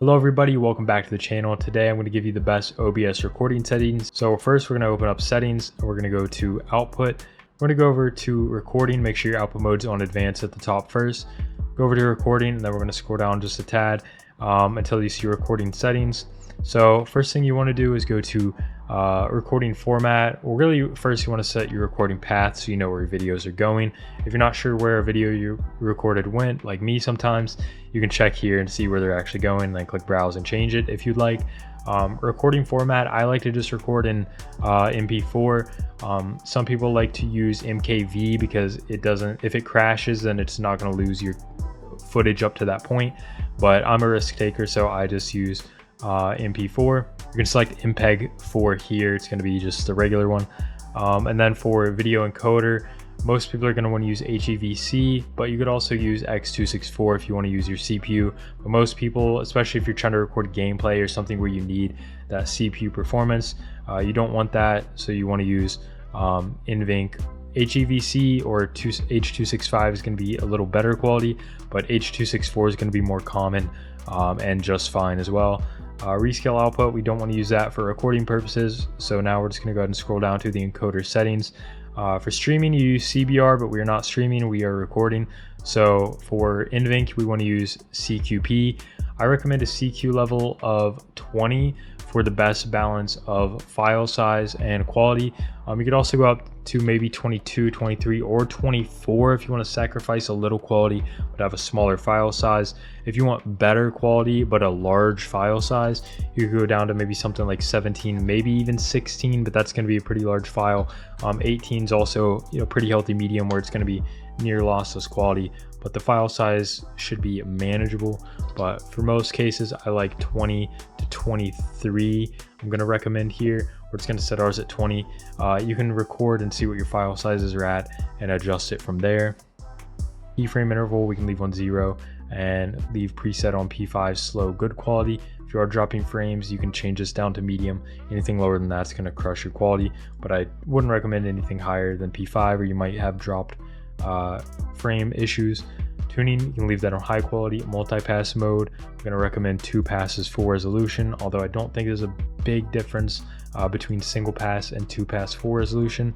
Hello everybody, welcome back to the channel. Today I'm going to give you the best OBS recording settings. So first we're going to open up settings and we're going to go to output. We're going to go over to recording, make sure your output mode's on advanced at the top first. Go over to recording and then we're going to scroll down just a tad until you see recording settings. So first thing you want to do is go to recording format. Well, really first you want to set your recording path so you know where your videos are going. If you're not sure where a video you recorded went, like me sometimes, you can check here and see where they're actually going, then click browse and change it if you'd like. Recording format, I like to just record in MP4. Some people like to use MKV because it doesn't, if it crashes then it's not going to lose your footage up to that point, but I'm a risk taker so I just use MP4. You can select MPEG 4 here, it's going to be just the regular one. And then for video encoder, most people are going to want to use HEVC, but you could also use X264 if you want to use your CPU. But most people, especially if you're trying to record gameplay or something where you need that CPU performance, you don't want that, so you want to use NVENC. HEVC or H265 is going to be a little better quality, but H264 is going to be more common and just fine as well. Rescale output, we don't want to use that for recording purposes, so now we're just going to go ahead and scroll down to the encoder settings. For streaming you use CBR, but we are not streaming, we are recording. So for NVENC we want to use CQP. I recommend a CQ level of 20 for the best balance of file size and quality. You could also go up to maybe 22, 23, or 24 if you want to sacrifice a little quality but have a smaller file size. If you want better quality but a large file size, you could go down to maybe something like 17, maybe even 16, but that's going to be a pretty large file. 18 is also, pretty healthy medium where it's going to be near lossless quality, but the file size should be manageable. But for most cases I like 20 to 23. I'm going to recommend here. We're just going to set ours at 20. You can record and see what your file sizes are at and adjust it from there. Keyframe interval we can leave on 0 and leave preset on P5 slow good quality. If you are dropping frames you can change this down to medium. Anything lower than that's going to crush your quality, but I wouldn't recommend anything higher than P5 or you might have dropped frame issues. Tuning, you can leave that on high quality. Multipass mode, I'm going to recommend 2 passes for resolution, although I don't think there's a big difference between single pass and 2 pass for resolution.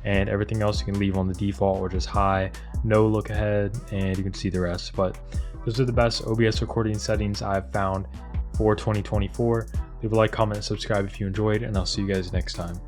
And everything else you can leave on the default or just high, no look ahead, and you can see the rest. But those are the best OBS recording settings I've found for 2024. Leave a like, comment, and subscribe if you enjoyed, and I'll see you guys next time.